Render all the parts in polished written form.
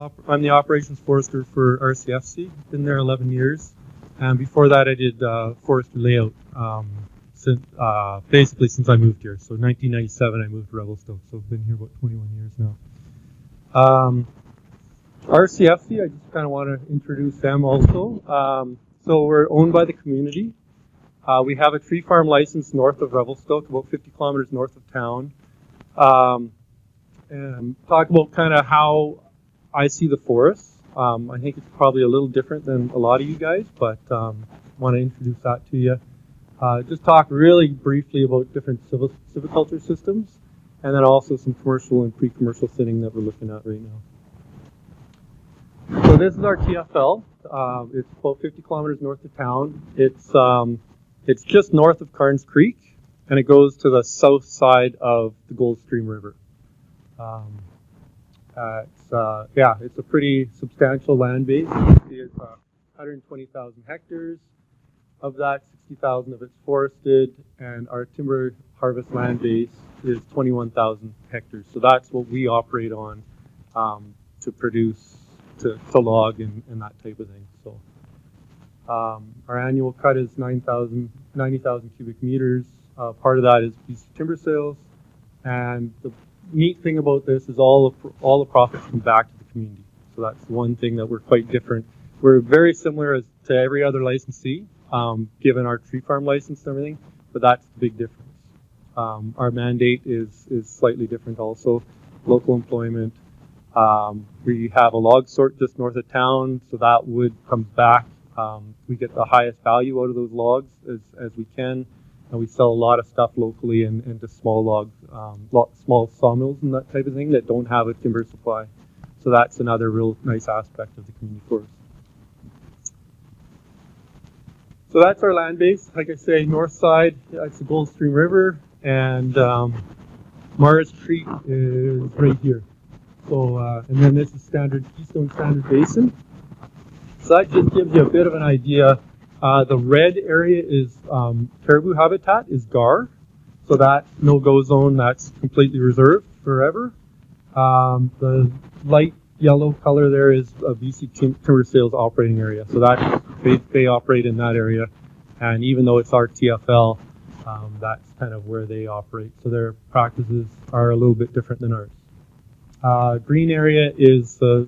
I'm the operations forester for RCFC. Been there 11 years, and before that, I did forestry layout basically since I moved here. So 1997, I moved to Revelstoke, so I've been here about 21 years now. RCFC, I just kind of want to introduce them also. So we're owned by the community. We have a tree farm license north of Revelstoke, about 50 kilometers north of town. And talk about kind of how I see the forest. I think it's probably a little different than a lot of you guys, but want to introduce that to you. Just talk really briefly about different silviculture systems, and then also some commercial and pre-commercial thinning that we're looking at right now. So this is our TFL. It's about 50 kilometers north of town. It's just north of Carnes Creek, and it goes to the south side of the Gold Stream River. It's a pretty substantial land base. It's 120,000 hectares. Of that, 60,000 of it's forested, and our timber harvest land base is 21,000 hectares. So that's what we operate on to produce, to log and that type of thing. So our annual cut is 90,000 cubic meters. Part of that is BC timber sales, and the neat thing about this is all the profits come back to the community. So that's one thing that we're quite different. We're very similar to every other licensee, given our tree farm license and everything, but that's the big difference. Our mandate is slightly different also. Local employment. We have a log sort just north of town, so that wood comes back. We get the highest value out of those logs as we can. And we sell a lot of stuff locally into small logs, small sawmills and that type of thing that don't have a timber supply. So that's another real nice aspect of the community forest. So that's our land base. Like I say, north side, it's the Gold Stream River, and Mars Creek is right here. So, and then this is Keystone Standard Basin. So that just gives you a bit of an idea. The red area is caribou habitat, is GAR. So that no-go zone, that's completely reserved forever. The light yellow color there is a BC Timber Sales operating area. So that they operate in that area. And even though it's our TFL, that's kind of where they operate. So their practices are a little bit different than ours. Green area is the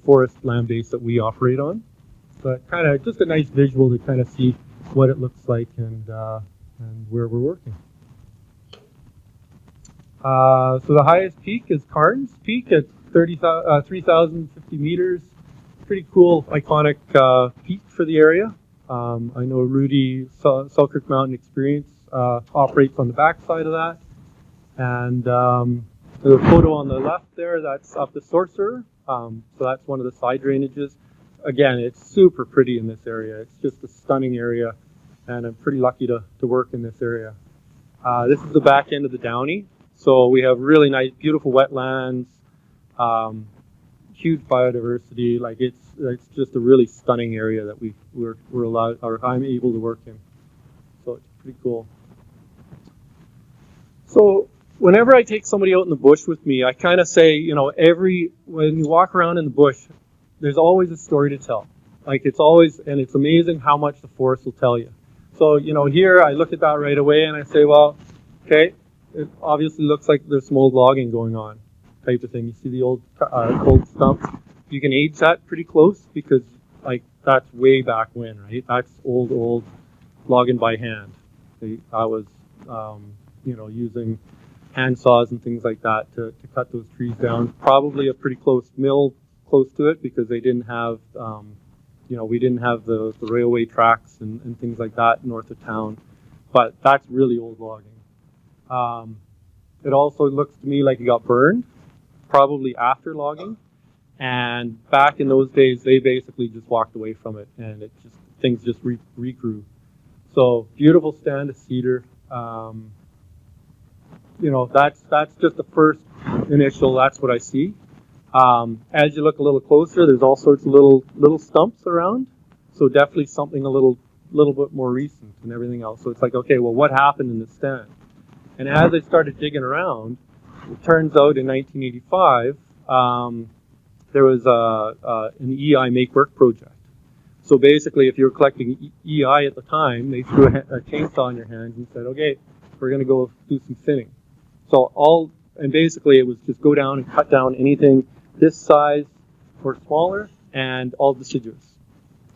forest land base that we operate on. But kind of just a nice visual to kind of see what it looks like and where we're working. So the highest peak is Carnes Peak at 3,050 meters. Pretty cool, iconic peak for the area. I know Rudy Selkirk Mountain Experience operates on the back side of that. And the photo on the left there, that's up the Sorcerer. So that's one of the side drainages. Again, it's super pretty in this area. It's just a stunning area, and I'm pretty lucky to work in this area. This is the back end of the Downey. So we have really nice, beautiful wetlands, huge biodiversity. Like it's just a really stunning area that we're allowed, or I'm able to work in. So it's pretty cool. So whenever I take somebody out in the bush with me, I kind of say, you know, when you walk around in the bush, there's always a story to tell. Like it's amazing how much the forest will tell you. So, you know, here I look at that right away and I say, well, okay, it obviously looks like there's some old logging going on, type of thing. You see the old cold stumps. You can age that pretty close because, like, that's way back when, right? That's old logging by hand. I was, you know, using hand saws and things like that to cut those trees down. Probably a pretty close mill close to it because they didn't have, you know, we didn't have the railway tracks and things like that north of town. But that's really old logging. It also looks to me like it got burned, probably after logging. And back in those days, they basically just walked away from it, and things just regrew. So beautiful stand of cedar. You know, that's just the first initial. That's what I see. As you look a little closer, there's all sorts of little stumps around. So definitely something a little bit more recent and everything else. So it's like, okay, well, what happened in the stand? And as I started digging around, it turns out in 1985, there was an EI make work project. So basically, if you were collecting EI at the time, they threw a chainsaw in your hands and said, okay, we're going to go do some thinning. So and basically it was just go down and cut down anything this size or smaller and all deciduous.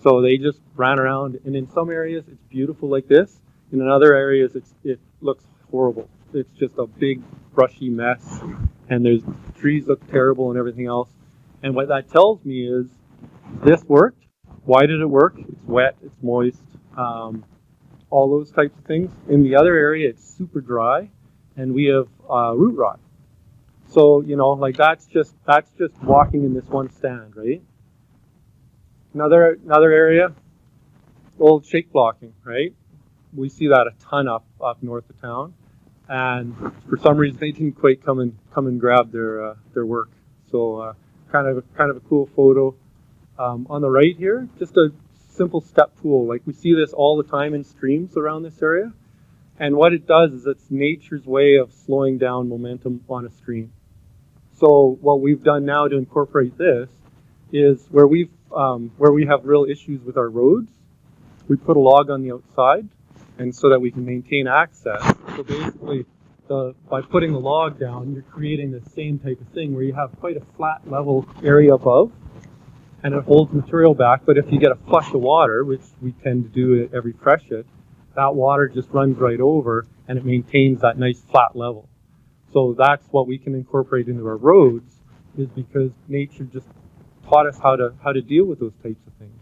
So they just ran around, and in some areas it's beautiful like this. In other areas it looks horrible. It's just a big brushy mess, and there's trees look terrible and everything else. And what that tells me is this worked. Why did it work? It's wet, it's moist, all those types of things. In the other area it's super dry, and we have root rot. So, you know, like that's just walking in this one stand, right? Another area, old shake blocking, right? We see that a ton up north of town, and for some reason they didn't quite come and grab their work. So kind of a cool photo. On the right here, just a simple step pool. Like we see this all the time in streams around this area, and what it does is it's nature's way of slowing down momentum on a stream. So what we've done now to incorporate this is where we have real issues with our roads, we put a log on the outside, and so that we can maintain access. So basically, by putting the log down, you're creating the same type of thing where you have quite a flat level area above, and it holds material back. But if you get a flush of water, which we tend to do at every freshet, that water just runs right over, and it maintains that nice flat level. So that's what we can incorporate into our roads, is because nature just taught us how to deal with those types of things.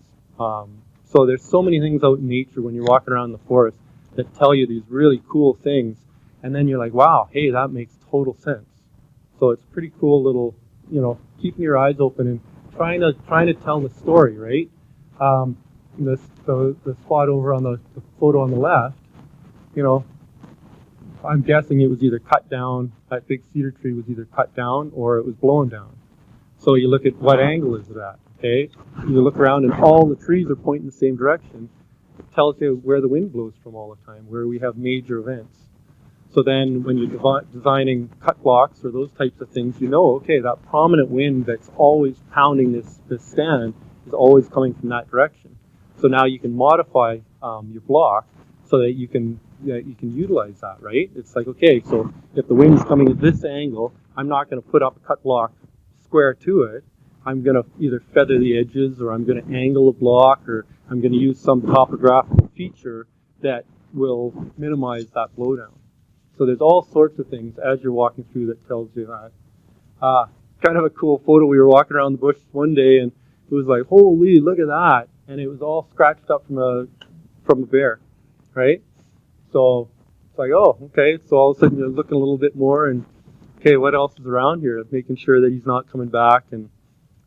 So there's so many things out in nature when you're walking around the forest that tell you these really cool things, and then you're like, wow, hey, that makes total sense. So it's pretty cool little, you know, keeping your eyes open and trying to tell the story, right? The spot over on the photo on the left, you know, I'm guessing it was either cut down, that big cedar tree was either cut down or it was blown down. So you look at what angle is it at, okay? You look around and all the trees are pointing the same direction. It tells you where the wind blows from all the time, where we have major events. So then when you're designing cut blocks or those types of things, you know, okay, that prominent wind that's always pounding this stand is always coming from that direction. So now you can modify your block so that you can utilize that, right? It's like, okay, so if the wind's coming at this angle, I'm not going to put up a cut block square to it. I'm going to either feather the edges, or I'm going to angle a block, or I'm going to use some topographical feature that will minimize that blowdown. So there's all sorts of things as you're walking through that tells you that. Kind of a cool photo. We were walking around the bush one day, and it was like, holy, look at that. And it was all scratched up from a bear, right? So it's like, oh, okay. So all of a sudden you're looking a little bit more, and okay, what else is around here? Making sure that he's not coming back and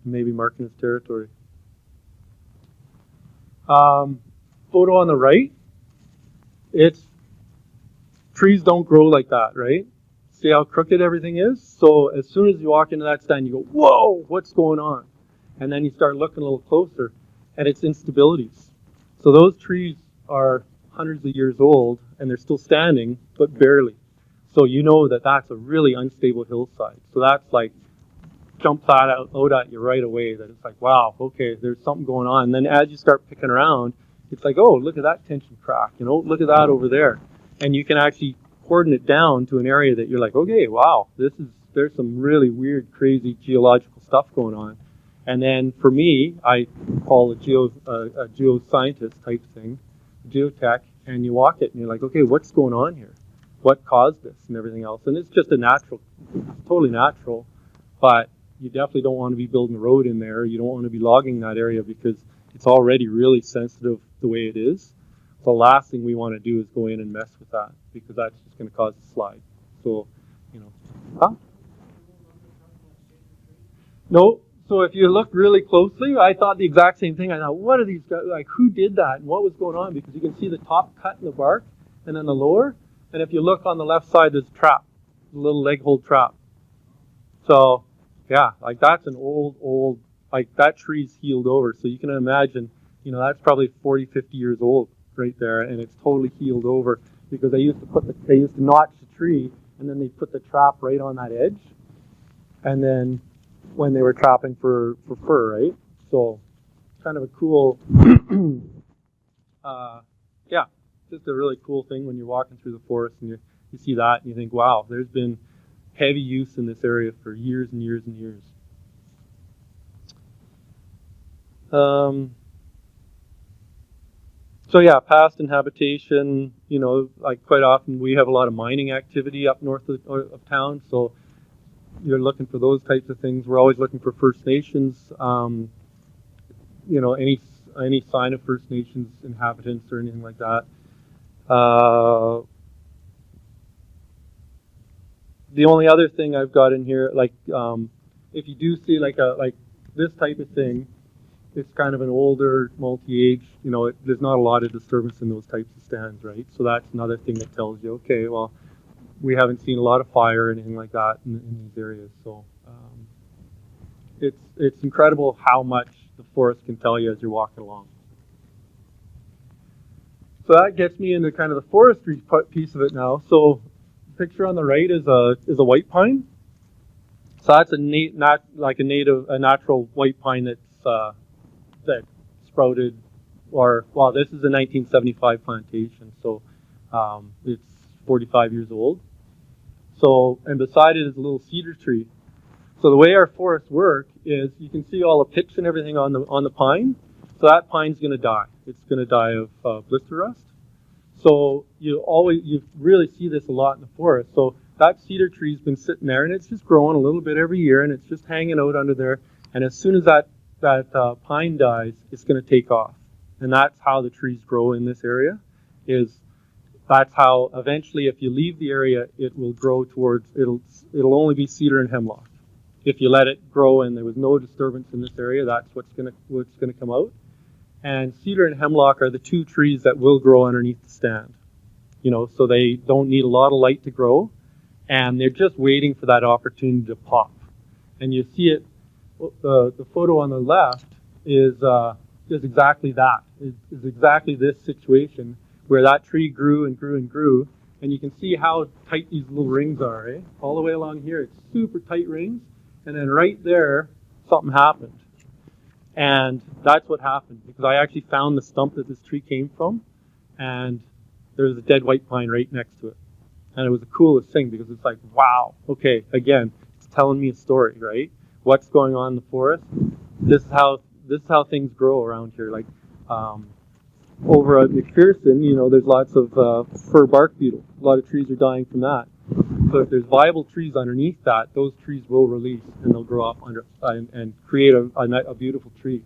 maybe marking his territory. Photo on the right, trees don't grow like that, right? See how crooked everything is? So as soon as you walk into that stand, you go, whoa, what's going on? And then you start looking a little closer, and it's instabilities. So those trees are hundreds of years old, and they're still standing, but barely. So you know that that's a really unstable hillside. So that's like, jumps out at you right away, that it's like, wow, okay, there's something going on. And then as you start picking around, it's like, oh, look at that tension crack, you know, look at that over there. And you can actually cordon it down to an area that you're like, okay, wow, there's some really weird, crazy geological stuff going on. And then for me, I call a geoscientist type thing, geotech, and you walk it and you're like, okay, what's going on here? What caused this and everything else? And it's just totally natural, but you definitely don't want to be building a road in there. You don't want to be logging that area because it's already really sensitive the way it is. The last thing we want to do is go in and mess with that, because that's just going to cause a slide. So, you know. Huh? No. So if you look really closely, I thought the exact same thing. I thought, what are these guys, like, who did that and what was going on? Because you can see the top cut in the bark and then the lower. And if you look on the left side, there's a trap, a little leg hold trap. So, yeah, like that's an old, like that tree's healed over. So you can imagine, you know, that's probably 40, 50 years old right there, and it's totally healed over because they used to notch the tree, and then they put the trap right on that edge, and then when they were trapping for fur, right? So kind of a cool, yeah, just a really cool thing when you're walking through the forest and you see that and you think, wow, there's been heavy use in this area for years and years and years. So yeah, past inhabitation, you know, like quite often we have a lot of mining activity up north of town, so you're looking for those types of things. We're always looking for First Nations, you know, any sign of First Nations inhabitants or anything like that. The only other thing I've got in here, like if you do see like this type of thing, it's kind of an older, multi-age, you know, there's not a lot of disturbance in those types of stands, right? So that's another thing that tells you, okay, well, we haven't seen a lot of fire or anything like that in these areas. So it's incredible how much the forest can tell you as you're walking along. So that gets me into kind of the forestry piece of it now. So the picture on the right is a white pine. So that's a natural white pine that's that sprouted, or well, this is a 1975 plantation, so it's 45 years old. So, and beside it is a little cedar tree. So the way our forests work is you can see all the pitch and everything on the pine. So that pine's going to die. It's going to die of blister rust. So you really see this a lot in the forest. So that cedar tree's been sitting there and it's just growing a little bit every year and it's just hanging out under there. And as soon as that pine dies, it's going to take off. And that's how the trees grow in this area. That's how eventually, if you leave the area, it will grow towards, it'll only be cedar and hemlock. If you let it grow and there was no disturbance in this area, that's what's going to come out. And cedar and hemlock are the two trees that will grow underneath the stand. You know, so they don't need a lot of light to grow, and they're just waiting for that opportunity to pop. And you see it. The photo on the left is exactly that. Is exactly this situation where that tree grew and grew and grew, and you can see how tight these little rings are. Eh? All the way along here, it's super tight rings, and then right there, something happened, and that's what happened because I actually found the stump that this tree came from, and there's a dead white pine right next to it, and it was the coolest thing because it's like, wow, okay, again, it's telling me a story, right? What's going on in the forest? This is how things grow around here. Like over at MacPherson, you know, there's lots of fir bark beetle. A lot of trees are dying from that. So if there's viable trees underneath that, those trees will release and they'll grow up under and create a beautiful tree.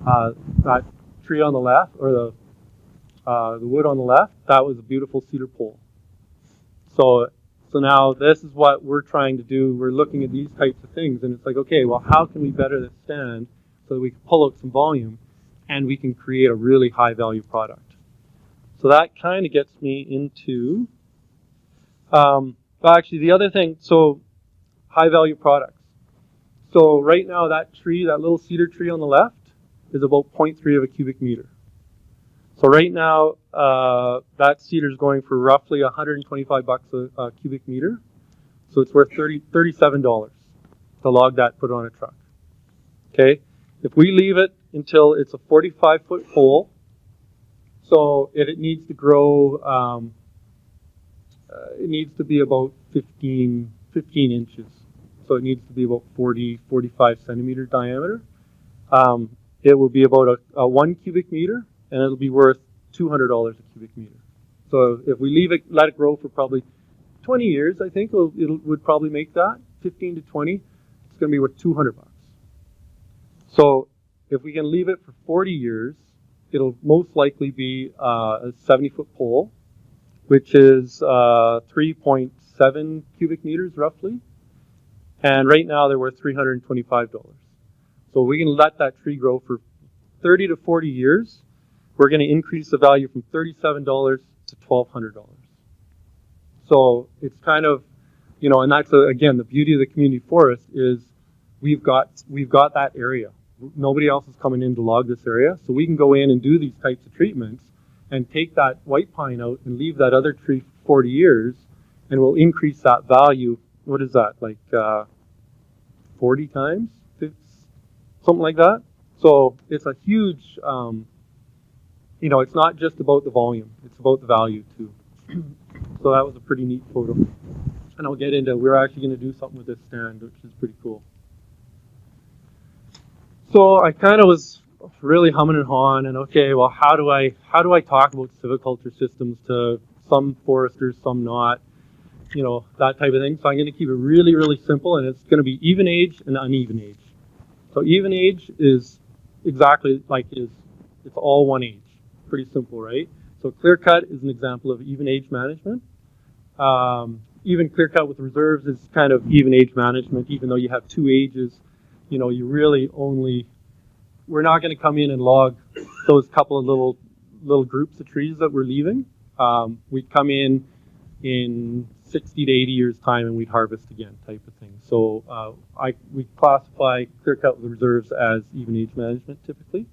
That tree on the left, or the wood on the left, that was a beautiful cedar pole. So now this is what we're trying to do. We're looking at these types of things, and it's like, okay, well, how can we better this stand so that we can pull out some volume and we can create a really high-value product? So that kind of gets me into, actually, the other thing, so high-value products. So right now, that tree, that little cedar tree on the left, is about 0.3 of a cubic meter. So right now, that cedar is going for roughly $125 a cubic meter. So it's worth $37 to log that, put it on a truck. Okay, if we leave it until it's a 45-foot pole, so it needs to grow, it needs to be about 15 inches. So it needs to be about 45 centimeter diameter. It will be about a 1 cubic meter, and it'll be worth $200 a cubic meter. So if we let it grow for probably 20 years, I think it would probably make that 15 to 20. It's going to be worth $200. So if we can leave it for 40 years, it'll most likely be a 70-foot pole, which is 3.7 cubic meters roughly. And right now they're worth $325. So we can let that tree grow for 30 to 40 years. We're going to increase the value from $37 to $1,200. So it's kind of, you know, and that's again the beauty of the community forest is we've got that area. Nobody else is coming in to log this area, so we can go in and do these types of treatments and take that white pine out and leave that other tree for 40 years, and we'll increase that value. What is that, like 40 times, something like that. So it's a huge, you know, it's not just about the volume, it's about the value too. So that was a pretty neat photo. And I'll get into, we're actually going to do something with this stand, which is pretty cool. So I kind of was really humming and hawing, and okay, well, how do I talk about silviculture systems to some foresters, some not, you know, that type of thing. So I'm going to keep it really, really simple, and it's going to be even age and uneven age. So even age is exactly like it's all one age. Pretty simple, right? So clear cut is an example of even age management. Even clear cut with reserves is kind of even age management, even though you have two ages. You know, you really only, we're not going to come in and log those couple of little groups of trees that we're leaving. We'd come in 60 to 80 years time and we'd harvest again, type of thing. So we classify clear cut with reserves as even age management typically.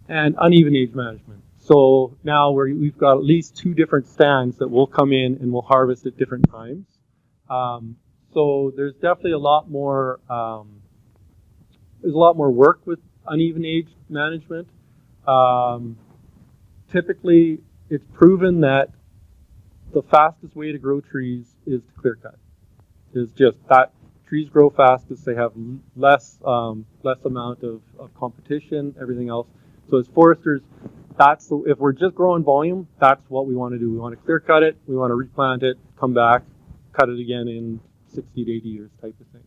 And uneven age management. So now we've got at least two different stands that will come in and we'll harvest at different times. So there's definitely a lot more. There's a lot more work with uneven age management. Typically, it's proven that the fastest way to grow trees is to clear cut. Is just that trees grow fastest. They have less amount of competition. Everything else. So as foresters, if we're just growing volume, that's what we want to do. We want to clear cut it. We want to replant it, come back, cut it again in 60 to 80 years type of thing.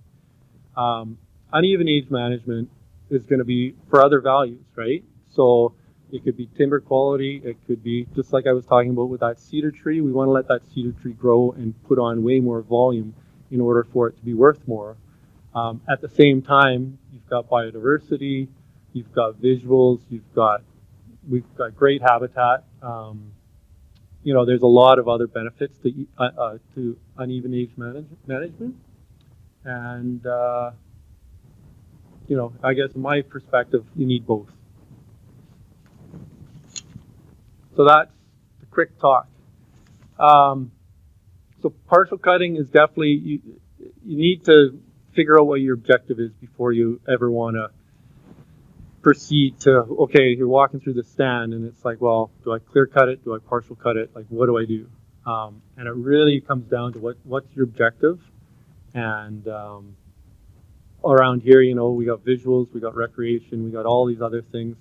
Uneven age management is going to be for other values, right? So it could be timber quality. It could be just like I was talking about with that cedar tree. We want to let that cedar tree grow and put on way more volume in order for it to be worth more. At the same time, you've got biodiversity, you've got visuals, we've got great habitat. You know, there's a lot of other benefits to uneven age management. And, you know, I guess in my perspective, you need both. So that's the quick talk. So partial cutting is definitely, you need to figure out what your objective is before you ever want to proceed to, okay, you're walking through the stand and it's like, well, do I clear cut it? Do I partial cut it? Like, what do I do? And it really comes down to what's your objective. And around here, you know, we got visuals, we got recreation, we got all these other things.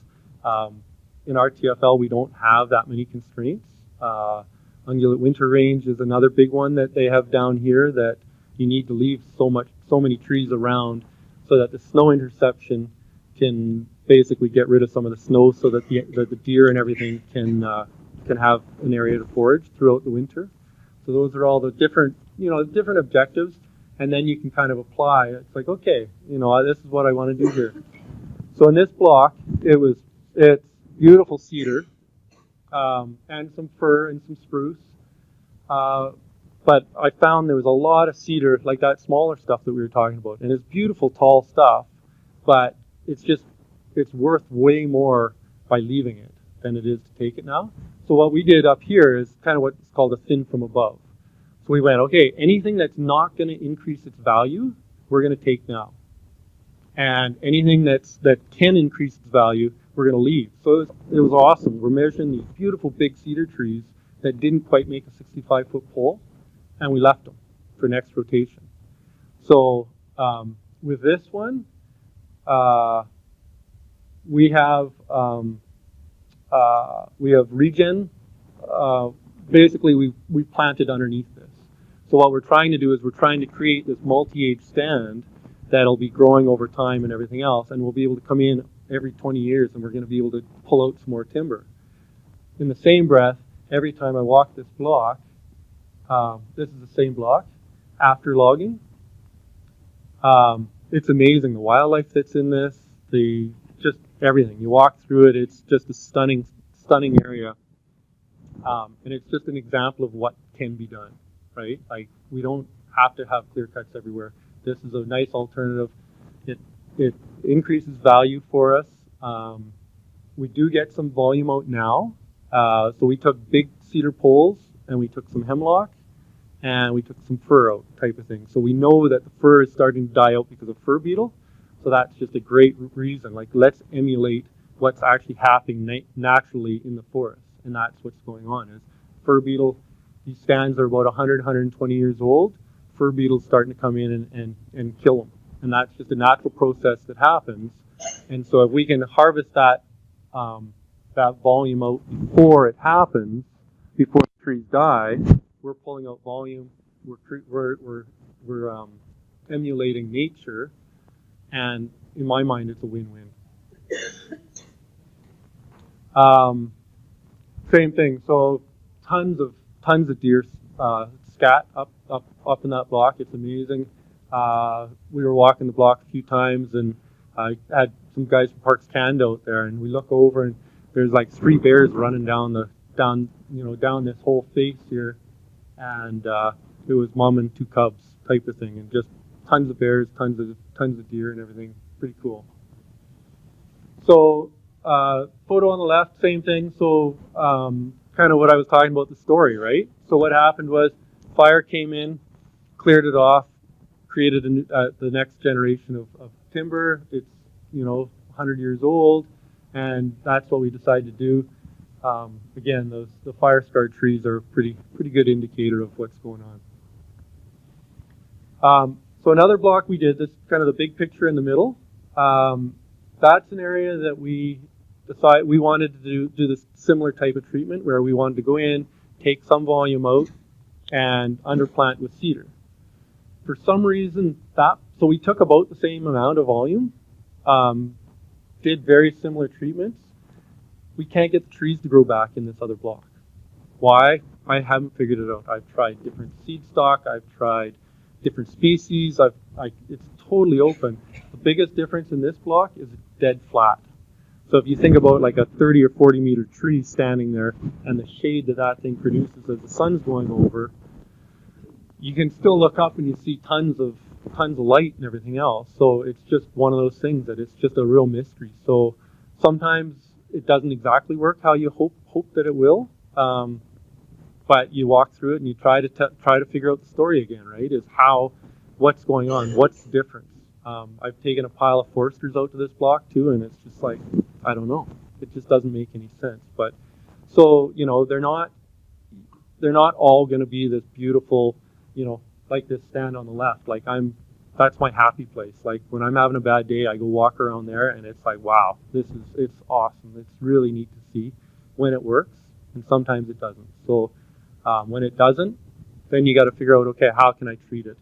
In our TFL, we don't have that many constraints. Ungulate winter range is another big one that they have down here, that you need to leave so many trees around so that the snow interception can basically get rid of some of the snow, so that the deer and everything can have an area to forage throughout the winter. So those are all the different objectives, and then you can kind of apply. It's like, okay, you know, this is what I want to do here. So in this block, it's beautiful cedar, and some fir and some spruce. But I found there was a lot of cedar, like that smaller stuff that we were talking about, and it's beautiful tall stuff, but it's worth way more by leaving it than it is to take it now. So what we did up here is kind of what's called a thin from above. So we went, okay, anything that's not going to increase its value, we're going to take now. And anything that can increase its value, we're going to leave. So it was awesome. We're measuring these beautiful big cedar trees that didn't quite make a 65-foot pole, and we left them for next rotation. So with this one, we have regen. Basically, we planted underneath this. So what we're trying to do is we're trying to create this multi-age stand that'll be growing over time and everything else, and we'll be able to come in every 20 years and we're going to be able to pull out some more timber. In the same breath, every time I walk this block, this is the same block, after logging, it's amazing the wildlife that's in this, just everything. You walk through it, it's just a stunning area. And it's just an example of what can be done, right? Like, we don't have to have clear cuts everywhere. This is a nice alternative. It increases value for us. We do get some volume out now. So we took big cedar poles and we took some hemlock and we took some fur out type of thing. So we know that the fur is starting to die out because of fur beetle. So that's just a great reason. Like, let's emulate what's actually happening naturally in the forest. And that's what's going on. Is fur beetle, these stands are about 100, 120 years old. Fur beetle's starting to come in and kill them. And that's just a natural process that happens. And so if we can harvest that that volume out before it happens, before the trees die, we're pulling out volume. We're emulating nature, and in my mind, it's a win-win. Same thing. So tons of deer scat up in that block. It's amazing. We were walking the block a few times, and I had some guys from Parks Canada out there, and we look over, and there's like 3 bears running down this whole face here, and it was mom and 2 cubs type of thing, and just tons of bears, tons of deer, and everything. Pretty cool. So photo on the left, same thing. So kind of what I was talking about, the story, right? So what happened was fire came in, cleared it off, created the next generation of timber. It's 100 years old, and that's what we decided to do. Again, the fire-scarred trees are a pretty good indicator of what's going on. So another block we did, this kind of the big picture in the middle. That's an area that we decided we wanted to do this similar type of treatment, where we wanted to go in, take some volume out, and underplant with cedar. For some reason, so we took about the same amount of volume, did very similar treatments. We can't get the trees to grow back in this other block. Why? I haven't figured it out. I've tried different seed stock. I've tried different species. It's totally open. The biggest difference in this block is it's dead flat. So if you think about like a 30 or 40 meter tree standing there, and the shade that thing produces as the sun's going over, you can still look up and you see tons of light and everything else. So it's just one of those things that it's just a real mystery. So sometimes it doesn't exactly work how you hope that it will, but you walk through it and you try to figure out the story again, right? Is what's going on, what's the difference? I've taken a pile of foresters out to this block too, and it's just like, I don't know. It just doesn't make any sense. But so they're not all going to be this beautiful, like this stand on the left. Like that's my happy place. Like when I'm having a bad day, I go walk around there, and it's like, wow, it's awesome. It's really neat to see when it works, and sometimes it doesn't. So when it doesn't, then you got to figure out, okay, how can I treat it?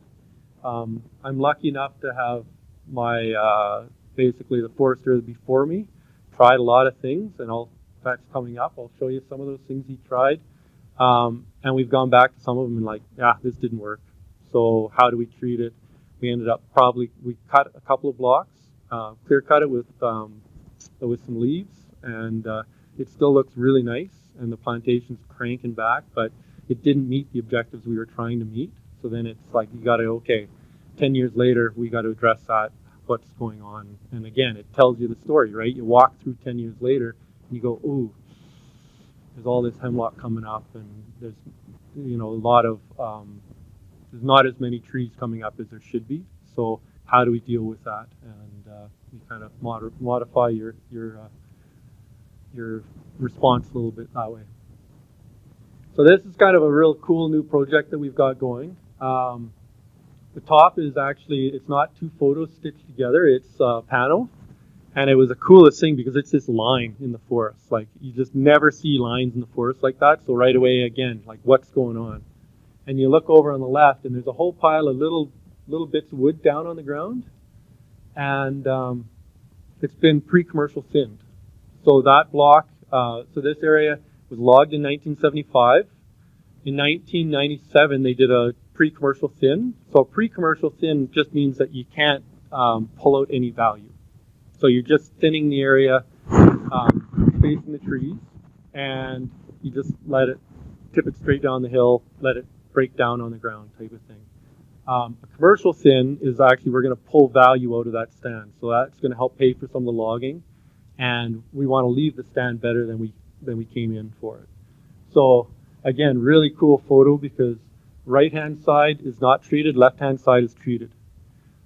I'm lucky enough to have my basically the forester before me tried a lot of things, and that's coming up. I'll show you some of those things he tried, and we've gone back to some of them and like, yeah, this didn't work. So how do we treat it? We ended up we cut a couple of blocks, clear cut it with some leaves, and it still looks really nice, and the plantation's cranking back, but it didn't meet the objectives we were trying to meet. So then it's like, you got to, okay, 10 years later, we got to address that, what's going on. And again, it tells you the story, right? You walk through 10 years later, and you go, ooh, there's all this hemlock coming up, and there's, a lot of, there's not as many trees coming up as there should be. So how do we deal with that? And you kind of modify your response a little bit that way. So this is kind of a real cool new project that we've got going. The top is actually, it's not 2 photos stitched together, it's pano. And it was the coolest thing because it's this line in the forest. Like, you just never see lines in the forest like that. So right away, again, like, what's going on? And you look over on the left, and there's a whole pile of little bits of wood down on the ground. And it's been pre-commercial thinned. So that block, so this area was logged in 1975. In 1997, they did a pre-commercial thin. So pre-commercial thin just means that you can't pull out any value. So you're just thinning the area facing the trees, and you just let it tip it straight down the hill, let it break down on the ground type of thing. A commercial thin is actually, we're going to pull value out of that stand. So that's going to help pay for some of the logging, and we want to leave the stand better than we came in for it. So again, really cool photo because right-hand side is not treated, left-hand side is treated.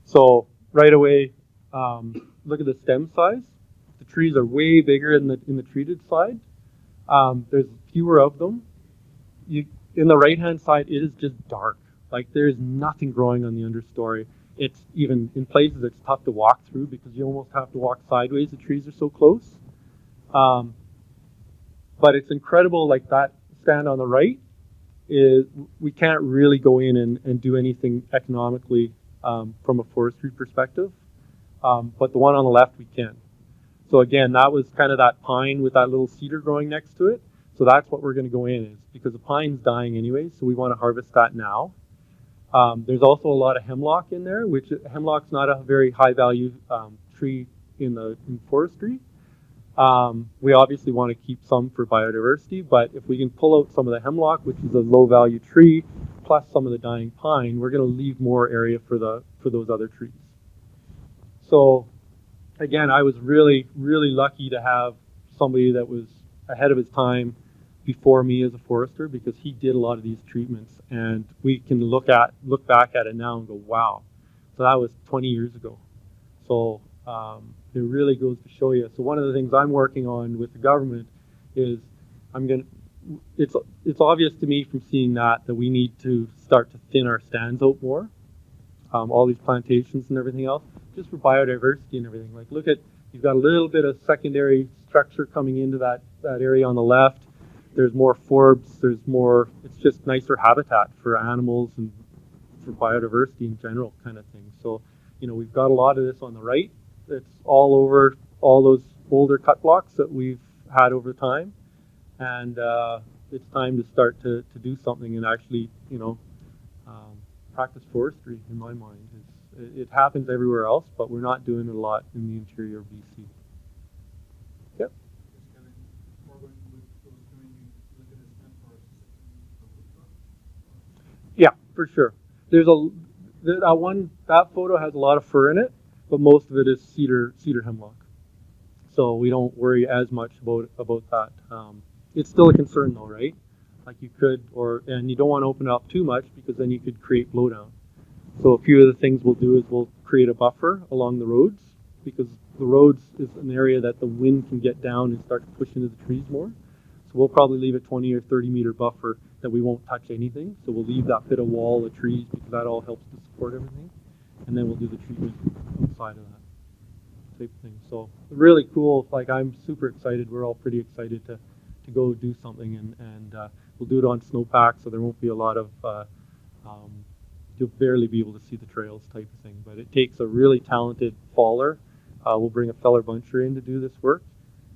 So right away, look at the stem size. The trees are way bigger in the treated side. There's fewer of them. In the right-hand side, it is just dark. Like there's nothing growing on the understory. It's even in places it's tough to walk through because you almost have to walk sideways. The trees are so close. But it's incredible. Like that stand on the right is we can't really go in and do anything economically from a forestry perspective. But the one on the left we can. So again, that was kind of that pine with that little cedar growing next to it. So that's what we're going to go in is because the pine's dying anyway, so we want to harvest that now. There's also a lot of hemlock in there, which hemlock's not a very high value tree in forestry. We obviously want to keep some for biodiversity, but if we can pull out some of the hemlock, which is a low value tree, plus some of the dying pine, we're going to leave more area for those other trees. So again, I was really, really lucky to have somebody that was ahead of his time before me as a forester because he did a lot of these treatments, and we can look back at it now and go, wow. So that was 20 years ago. So it really goes to show you. So one of the things I'm working on with the government is it's obvious to me from seeing that we need to start to thin our stands out more. All these plantations and everything else, just for biodiversity and everything. Like look at, you've got a little bit of secondary structure coming into that area on the left. There's more forbs, there's more, it's just nicer habitat for animals and for biodiversity in general kind of thing. So, we've got a lot of this on the right. It's all over all those older cut blocks that we've had over time. And it's time to start to do something and actually, practice forestry, in my mind. It happens everywhere else, but we're not doing it a lot in the interior of BC. Yep. Yeah, for sure. There's that photo has a lot of fir in it, but most of it is cedar hemlock. So we don't worry as much about that. It's still a concern though, right? Like you could, and you don't want to open it up too much because then you could create blowdown. So a few of the things we'll do is we'll create a buffer along the roads because the roads is an area that the wind can get down and start to push into the trees more. So we'll probably leave a 20 or 30 meter buffer that we won't touch anything. So we'll leave that bit of wall of trees because that all helps to support everything. And then we'll do the treatment outside of that type of thing. So really cool. Like I'm super excited. We're all pretty excited to go do something and we'll do it on snowpack, so there won't be a lot of you'll barely be able to see the trails type of thing. But it takes a really talented faller. We'll bring a feller buncher in to do this work,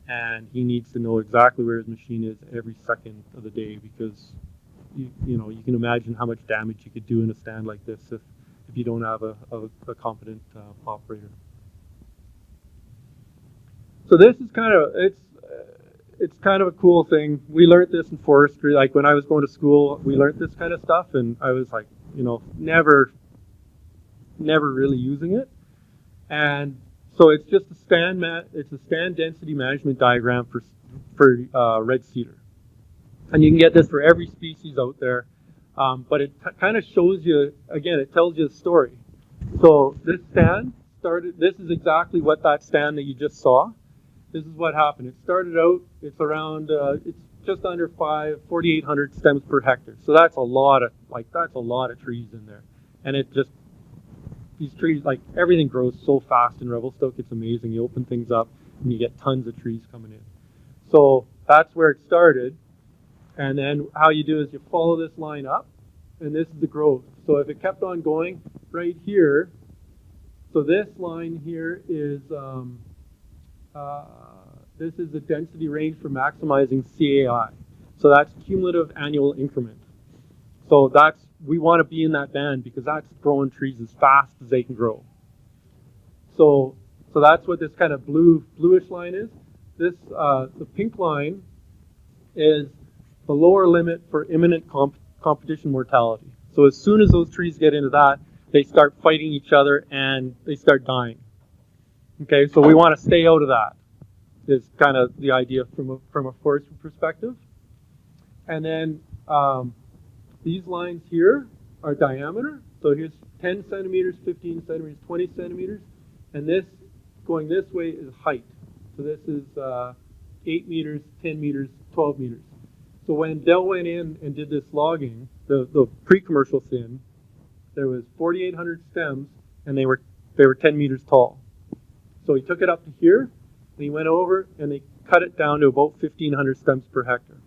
and he needs to know exactly where his machine is every second of the day because you can imagine how much damage you could do in a stand like this if you don't have a competent operator. So this is it's kind of a cool thing. We learned this in forestry. Like when I was going to school, we learned this kind of stuff, and I was like, never really using it. And so it's just a stand density management diagram for red cedar, and you can get this for every species out there. But it kind of shows you, again, it tells you a story. So this stand started. This is exactly what that stand that you just saw. This is what happened. It started out, it's around, it's just under 4,800 stems per hectare. So that's a lot of trees in there. And these trees, like everything grows so fast in Revelstoke, it's amazing. You open things up and you get tons of trees coming in. So that's where it started. And then how you do is you follow this line up, and this is the growth. So if it kept on going right here, so this line here is, this is the density range for maximizing CAI. So that's cumulative annual increment. So we want to be in that band because that's growing trees as fast as they can grow. So that's what this kind of bluish line is. This the pink line is the lower limit for imminent competition mortality. So as soon as those trees get into that, they start fighting each other and they start dying. Okay, so we want to stay out of that. Is kind of the idea from a forestry perspective. And then these lines here are diameter. So here's 10 centimeters, 15 centimeters, 20 centimeters. And this, going this way, is height. So this is 8 meters, 10 meters, 12 meters. So when Dell went in and did this logging, the pre-commercial thin, there was 4,800 stems, and they were 10 meters tall. So he took it up to here, and he went over, and they cut it down to about 1,500 stems per hectare.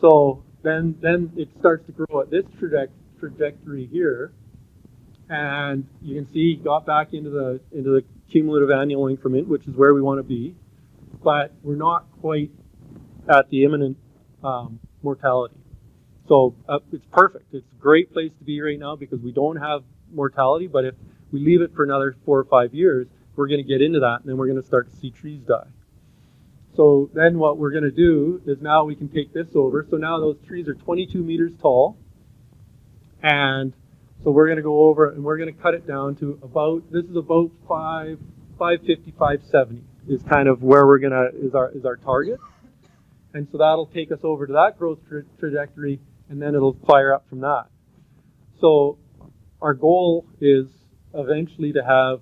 So then it starts to grow at this trajectory here, and you can see he got back into the cumulative annual increment, which is where we want to be, but we're not quite at the imminent mortality. So it's perfect. It's a great place to be right now because we don't have mortality, but if we leave it for another 4 or 5 years, we're going to get into that, and then we're going to start to see trees die. So then what we're going to do is now we can take this over. So now those trees are 22 meters tall, and so we're going to go over and we're going to cut it down to about, this is about 550, 570 is kind of where we're going to, is our target. And so that'll take us over to that growth trajectory, and then it'll fire up from that. So our goal is eventually to have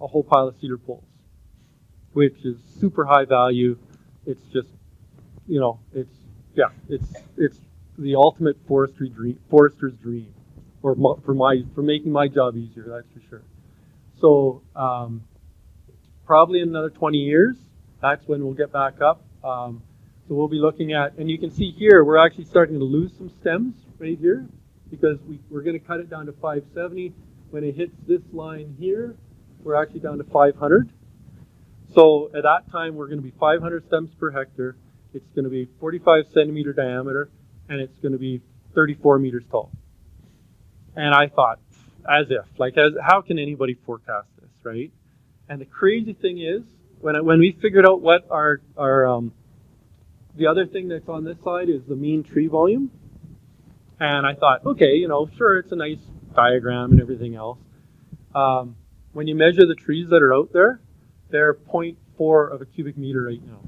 a whole pile of cedar poles, which is super high value. It's just, you know, it's the ultimate forester's dream, or for making my job easier, that's for sure. So probably in another 20 years, that's when we'll get back up. So we'll be looking at, and you can see here, we're actually starting to lose some stems right here because we're going to cut it down to 570. When it hits this line here, we're actually down to 500. So at that time, we're going to be 500 stems per hectare. It's going to be 45 centimeter diameter, and it's going to be 34 meters tall. And I thought, how can anybody forecast this, right? And the crazy thing is, when we figured out what our the other thing that's on this side is the mean tree volume. And I thought, okay, you know, sure, it's a nice diagram and everything else. When you measure the trees that are out there, they're 0.4 of a cubic meter right now.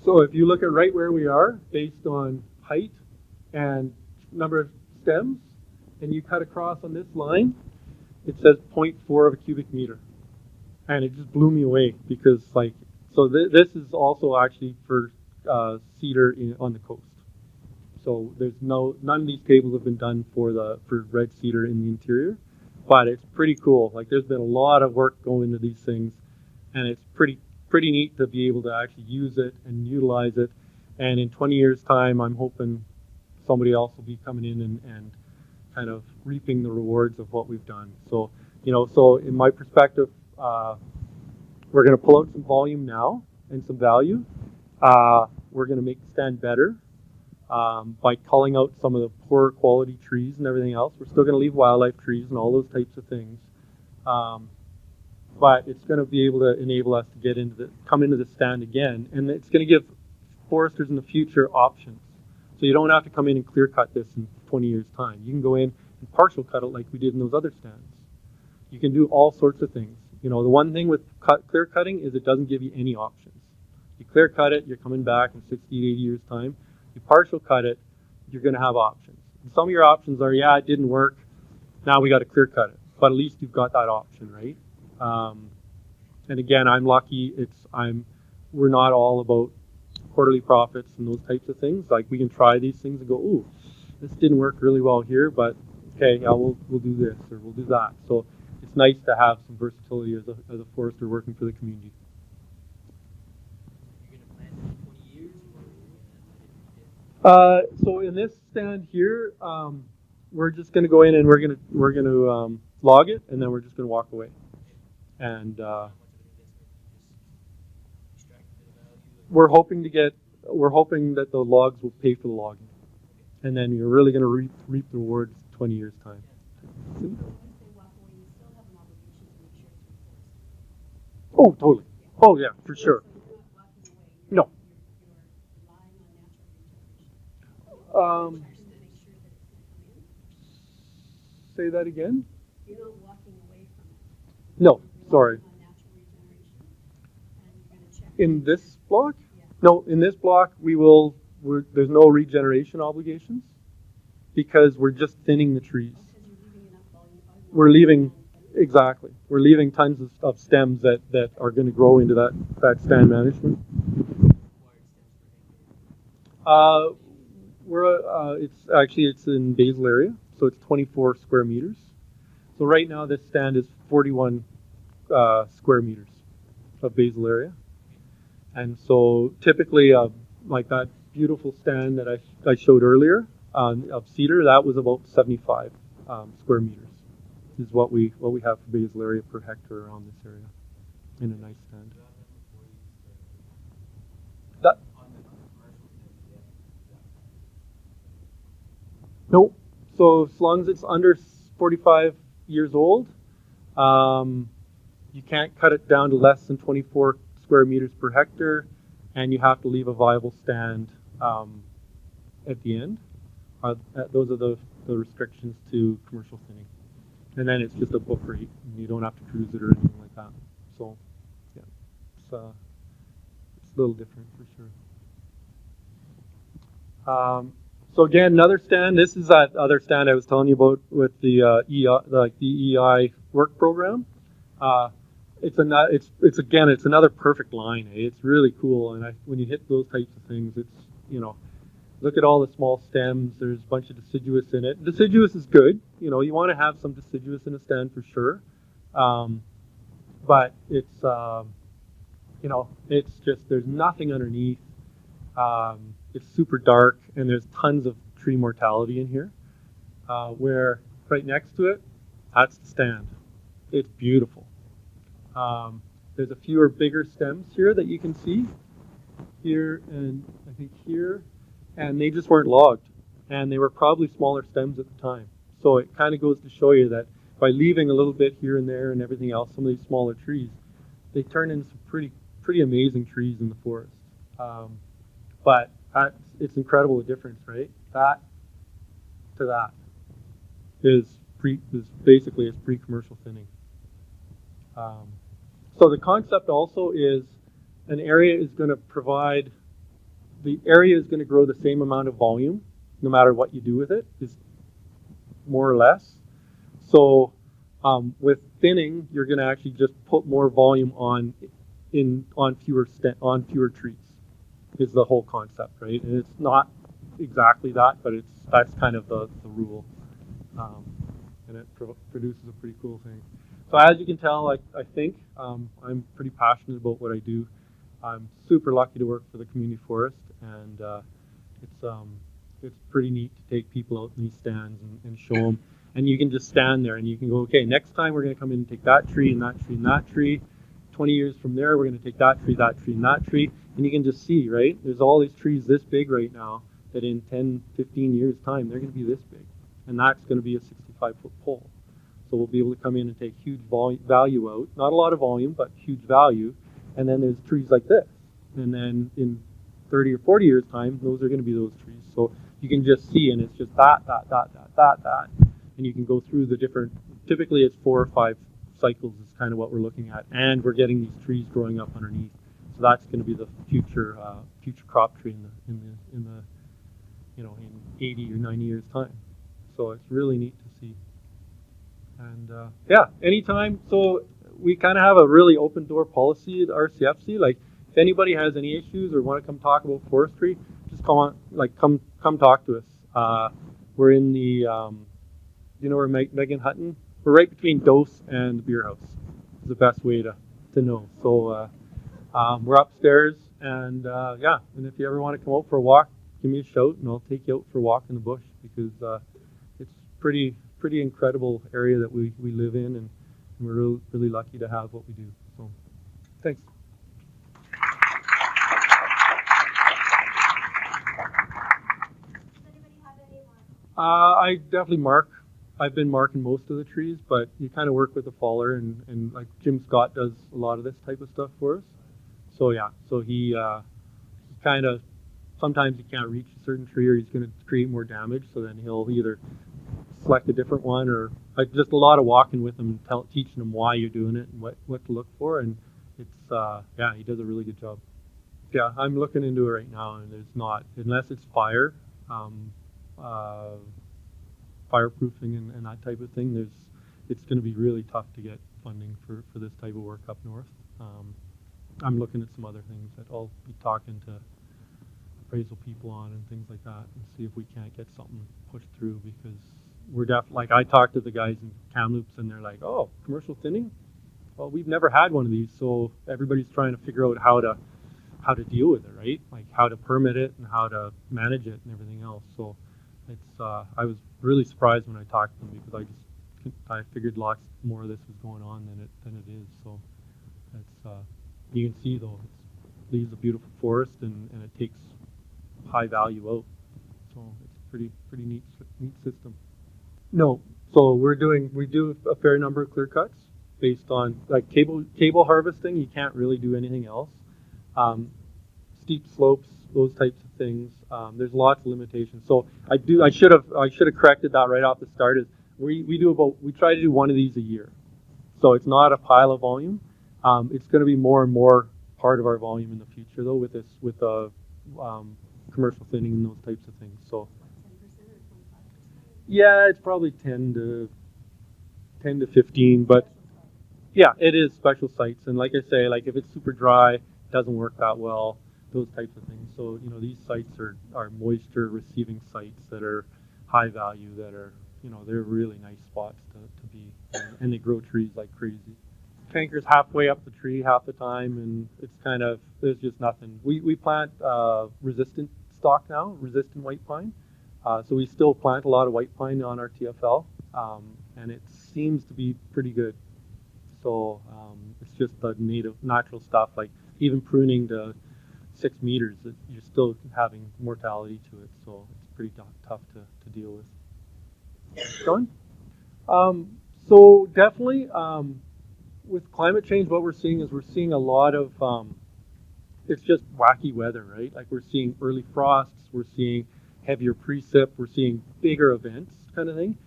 So if you look at right where we are, based on height and number of stems, and you cut across on this line, it says 0.4 of a cubic meter. And it just blew me away because, like, so this is also actually for cedar on the coast. So there's none of these tables have been done for red cedar in the interior, but it's pretty cool. Like, there's been a lot of work going into these things, and it's pretty neat to be able to actually use it and utilize it. And in 20 years' time, I'm hoping somebody else will be coming in and kind of reaping the rewards of what we've done. So, you know, so in my perspective, we're going to pull out some volume now and some value. We're going to make the stand better by culling out some of the poorer quality trees and everything else. We're still going to leave wildlife trees and all those types of things. But it's going to be able to enable us to come into the stand again. And it's going to give foresters in the future options. So you don't have to come in and clear cut this in 20 years' time. You can go in and partial cut it like we did in those other stands. You can do all sorts of things. You know, the one thing with clear cutting is it doesn't give you any options. You clear cut it, you're coming back in 60 to 80 years' time. You partial cut it, you're going to have options. And some of your options are, yeah, it didn't work, now we got to clear cut it. But at least you've got that option, right? And again, I'm lucky. We're not all about quarterly profits and those types of things. Like, we can try these things and go, ooh, this didn't work really well here, but okay, yeah, we'll do this or we'll do that. So it's nice to have some versatility as a forester working for the community. You're going to plant in 20 years, or so in this stand here, we're just going to go in and we're going to log it, and then we're just going to walk away. And we're hoping that the logs will pay for the logging, and then you're really going to reap the rewards 20 years time. Oh, totally. Oh, yeah, for sure. No. Say that again? You're not walking away from it. No, sorry. And you're going to check In this block? Yeah. No, in this block we will there's no regeneration obligations because we're just thinning the trees. Because you're leaving enough volume. We're leaving, exactly. We're leaving tons of stems that are going to grow into that stand management. It's in basal area, so it's 24 square meters. So right now this stand is 41 square meters of basal area. And so typically, like that beautiful stand that I showed earlier of cedar, that was about 75 square meters is what we have for basal area per hectare around this area in a nice stand. That, no. So as long as it's under 45 years old, you can't cut it down to less than 24 square meters per hectare, and you have to leave a viable stand at the end. Those are the restrictions to commercial thinning. And then it's just a book rate, and you don't have to cruise it or anything like that. So, yeah, it's a little different for sure. So again, another stand. This is that other stand I was telling you about with the EI work program. It's another perfect line. Eh? It's really cool, and when you hit those types of things, it's, you know, look at all the small stems. There's a bunch of deciduous in it. Deciduous is good. You know, you want to have some deciduous in a stand for sure. But it's, you know, it's just, there's nothing underneath. It's super dark, and there's tons of tree mortality in here. Where right next to it, that's the stand. It's beautiful. There's a fewer bigger stems here that you can see. Here and I think here. And they just weren't logged. And they were probably smaller stems at the time. So it kind of goes to show you that by leaving a little bit here and there and everything else, some of these smaller trees, they turn into some pretty amazing trees in the forest. But it's incredible the difference, right? That to that is basically it's pre-commercial thinning. So the concept also is an area is going to provide, the area is going to grow the same amount of volume no matter what you do with it, is more or less. So with thinning, you're going to actually just put more volume on fewer trees is the whole concept, right? And it's not exactly that, but that's kind of the rule. And it produces a pretty cool thing. So as you can tell, I think I'm pretty passionate about what I do. I'm super lucky to work for the community forest, and it's pretty neat to take people out in these stands and show them. And you can just stand there and you can go, okay, next time we're going to come in and take that tree and that tree and that tree. 20 years from there, we're going to take that tree and that tree. And you can just see, right? There's all these trees this big right now that in 10, 15 years' time, they're going to be this big. And that's going to be a 65-foot pole. So we'll be able to come in and take huge value out. Not a lot of volume, but huge value. And then there's trees like this. And then in 30 or 40 years' time, those are going to be those trees. So you can just see, and it's just that. And you can go through the different, typically it's 4 or 5 cycles is kind of what we're looking at. And we're getting these trees growing up underneath. So that's going to be the future crop tree in the in 80 or 90 years' time. So it's really neat to see. And yeah, anytime. So we kind of have a really open door policy at RCFC. Like if anybody has any issues or want to come talk about forestry, just come talk to us. We're in the you know where Megan Hutton? We're right between Dose and the Beer House. Is the best way to know. So we're upstairs, and yeah. And if you ever want to come out for a walk, give me a shout, and I'll take you out for a walk in the bush, because it's pretty incredible area that we live in, and we're really lucky to have what we do. So, thanks. Does anybody have any more? I definitely mark. I've been marking most of the trees, but you kind of work with the faller, and like Jim Scott does a lot of this type of stuff for us. So yeah, so he kind of, sometimes he can't reach a certain tree or he's going to create more damage, so then he'll either select a different one, or just a lot of walking with him and teaching him why you're doing it and what to look for, and it's yeah, he does a really good job. Yeah, I'm looking into it right now, and there's not, unless it's fire, uh, fireproofing and that type of thing. It's going to be really tough to get funding for this type of work up north. I'm looking at some other things that I'll be talking to appraisal people on and things like that, and see if we can't get something pushed through, because we're like, I talked to the guys in Kamloops, and they're like, oh, commercial thinning? Well, we've never had one of these, so everybody's trying to figure out how to deal with it, right? Like how to permit it and how to manage it and everything else. So it's I was really surprised when I talked to them, because I figured lots more of this was going on than it is. So it's you can see though, it leaves a beautiful forest, and it takes high value out. So it's pretty neat system. No, so we do a fair number of clear cuts based on like cable harvesting. You can't really do anything else. Steep slopes, those types of things. There's lots of limitations. So I should have corrected that right off the start. Is we try to do one of these a year. So it's not a pile of volume. It's going to be more and more part of our volume in the future, though, with commercial thinning and those types of things. So 10% or 25%? yeah, it's probably 10 to 15, but yeah, it is special sites. And like I say, like if it's super dry, doesn't work that well, those types of things. So, these sites are moisture receiving sites that are high value, that are, they're really nice spots to be, and they grow trees like crazy. Tanker's halfway up the tree half the time, and it's kind of, there's just nothing. We plant resistant stock now, resistant white pine. So we still plant a lot of white pine on our TFL, and it seems to be pretty good. So it's just the natural stuff, like even pruning to 6 meters, you're still having mortality to it. So it's pretty tough to deal with. John? So definitely, with climate change, what we're seeing a lot of, it's just wacky weather, right? Like we're seeing early frosts, we're seeing heavier precip, we're seeing bigger events kind of thing.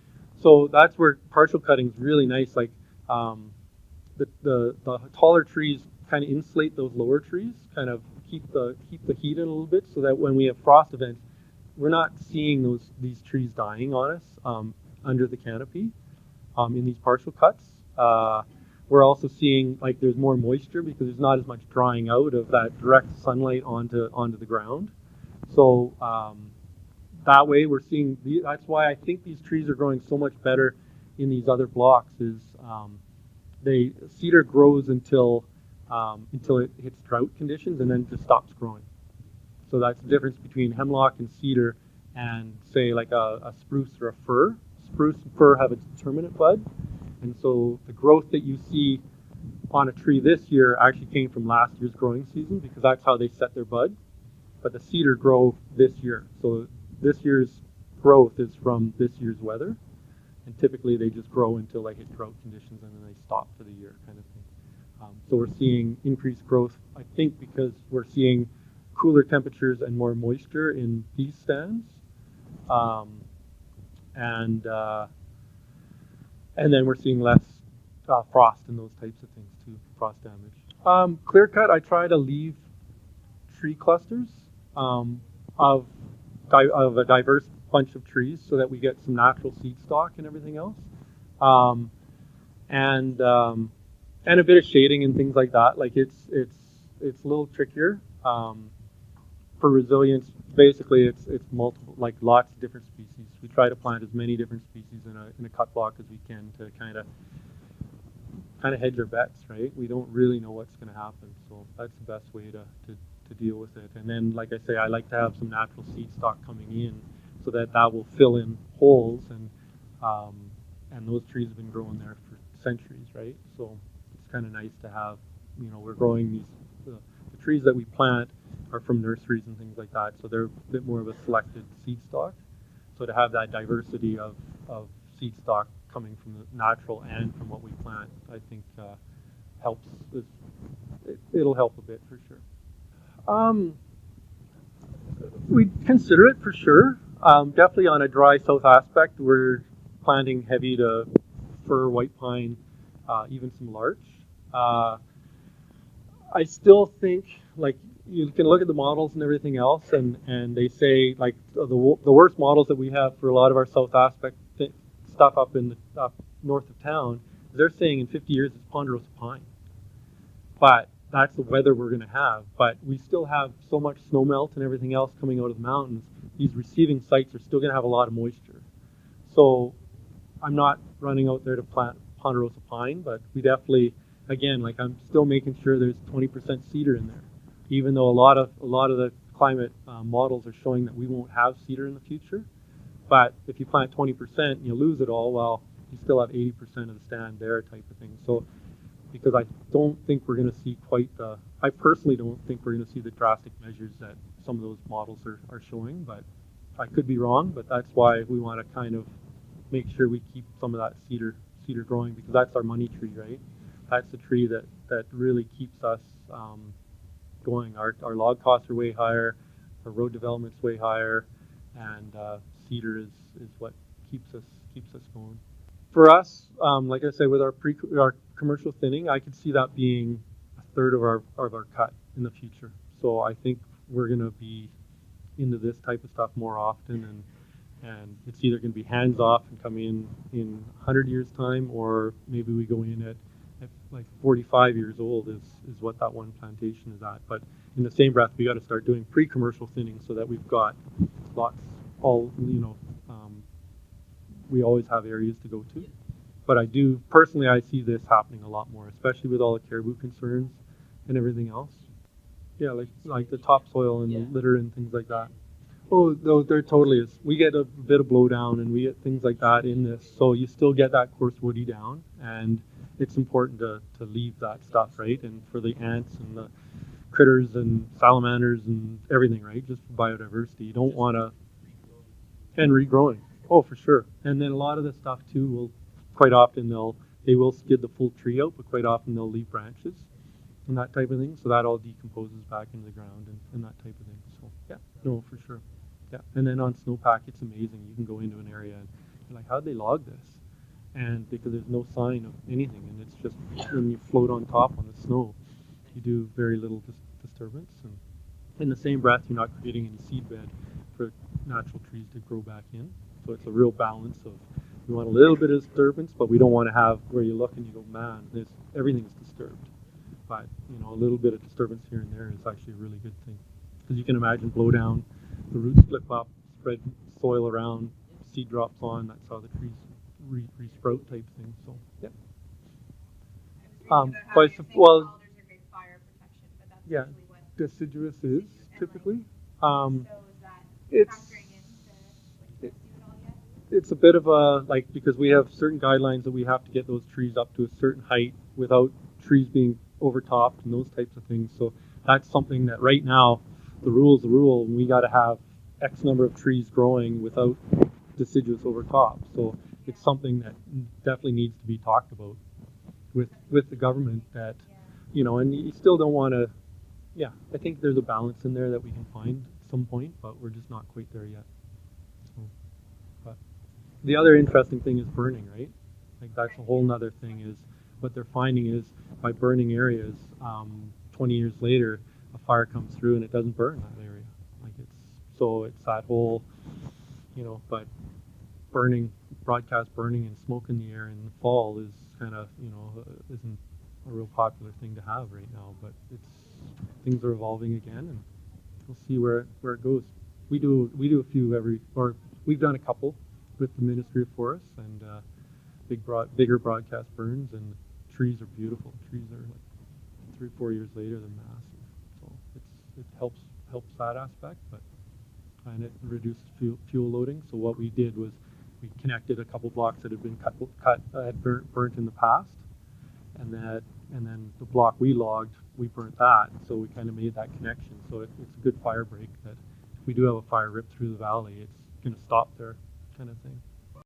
So that's where partial cutting is really nice. Like the taller trees kind of insulate those lower trees, kind of keep the heat in a little bit, so that when we have frost events, we're not seeing these trees dying on us under the canopy in these partial cuts. We're also seeing like there's more moisture, because there's not as much drying out of that direct sunlight onto the ground. So that way we're seeing, that's why I think these trees are growing so much better in these other blocks, is cedar grows until it hits drought conditions, and then just stops growing. So that's the difference between hemlock and cedar and say like a spruce or a fir. Spruce and fir have a determinate bud, and so the growth that you see on a tree this year actually came from last year's growing season, because that's how they set their bud. But the cedar grow this year, so this year's growth is from this year's weather, and typically they just grow until they hit drought conditions, and then they stop for the year, kind of thing. So we're seeing increased growth, I think, because we're seeing cooler temperatures and more moisture in these stands, and then we're seeing less frost and those types of things too, frost damage. Clear cut, I try to leave tree clusters of a diverse bunch of trees, so that we get some natural seed stock and everything else, and a bit of shading and things like that. Like it's a little trickier for resilience. Basically, it's multiple, like lots of different species. We try to plant as many different species in a cut block as we can, to kind of hedge our bets, right? We don't really know what's going to happen, so that's the best way to deal with it. And then, like I say, I like to have some natural seed stock coming in, so that will fill in holes, and those trees have been growing there for centuries, right? So it's kind of nice to have, we're growing these, the trees that we plant are from nurseries and things like that, so they're a bit more of a selected seed stock. So to have that diversity of seed stock coming from the natural and from what we plant, I think helps. It'll help a bit for sure. We consider it for sure. Definitely on a dry south aspect, we're planting heavy to fir, white pine, even some larch. I still think, like you can look at the models and everything else, and they say like the worst models that we have for a lot of our south aspect stuff up in the up north of town, they're saying in 50 years it's ponderosa pine. But that's the weather we're going to have. But we still have so much snow melt and everything else coming out of the mountains. These receiving sites are still going to have a lot of moisture. So I'm not running out there to plant ponderosa pine, but we definitely, again, like I'm still making sure there's 20% cedar in there, even though a lot of the climate models are showing that we won't have cedar in the future. But if you plant 20% and you lose it all, well, you still have 80% of the stand there type of thing. So because I don't think we're going to see quite the, I personally don't think we're going to see the drastic measures that some of those models are showing, but I could be wrong, but that's why we want to kind of make sure we keep some of that cedar growing, because that's our money tree, right? That's the tree that really keeps us going. Our log costs are way higher, our road development's way higher, and cedar is what keeps us going. For us, like I said, with our commercial thinning, I could see that being a third of our cut in the future. So I think we're going to be into this type of stuff more often, and it's either going to be hands off and come in 100 years time, or maybe we go in at like 45 years old is what that one plantation is at. But in the same breath, we got to start doing pre-commercial thinning so that we've got lots, all, we always have areas to go to. But I do, personally, I see this happening a lot more, especially with all the caribou concerns and everything else. Yeah, like the topsoil and litter and things like that. Oh, there totally is. We get a bit of blowdown and we get things like that in this. So you still get that coarse woody down, and it's important to leave that stuff, right? And for the ants and the critters and salamanders and everything, right? Just for biodiversity. You don't want to, and regrowing. Oh, for sure. And then a lot of the stuff too will, quite often they will skid the full tree out, but quite often they'll leave branches and that type of thing. So that all decomposes back into the ground and that type of thing. So yeah, no, for sure. Yeah. And then on snowpack, it's amazing. You can go into an area and you're like, how'd they log this? And because there's no sign of anything, and it's just when you float on top on the snow, you do very little disturbance. And in the same breath, you're not creating any seed bed for natural trees to grow back in. So it's a real balance of, we want a little bit of disturbance, but we don't want to have where you look and you go, man, everything is disturbed. But a little bit of disturbance here and there is actually a really good thing, because you can imagine blow down, the roots flip up, spread soil around, seed drops on. That's how the trees re-sprout type thing. So yeah. Well, yeah, deciduous is typically. It's a bit of a, like, because we have certain guidelines that we have to get those trees up to a certain height without trees being overtopped and those types of things. So that's something that right now, the rule is the rule, and we got to have X number of trees growing without deciduous overtop. So it's something that definitely needs to be talked about with the government, that, and you still don't want to, yeah, I think there's a balance in there that we can find at some point, but we're just not quite there yet. So, but the other interesting thing is burning, right? Like that's a whole nother thing, is what they're finding is by burning areas, 20 years later, a fire comes through and it doesn't burn that area. Like it's that whole, but broadcast burning and smoke in the air in the fall is kind of, isn't a real popular thing to have right now, but things are evolving again, and we'll see where it goes. We do a few we've done a couple with the Ministry of Forests, and bigger broadcast burns, and the trees are beautiful. Trees are like 3 or 4 years later, they're massive. So it helps that aspect, and it reduces fuel loading. So what we did was we connected a couple blocks that had been burnt in the past, and then the block we logged, we burnt that. So we kind of made that connection. So it's a good fire break, that if we do have a fire rip through the valley, it's going to stop there, kind of thing.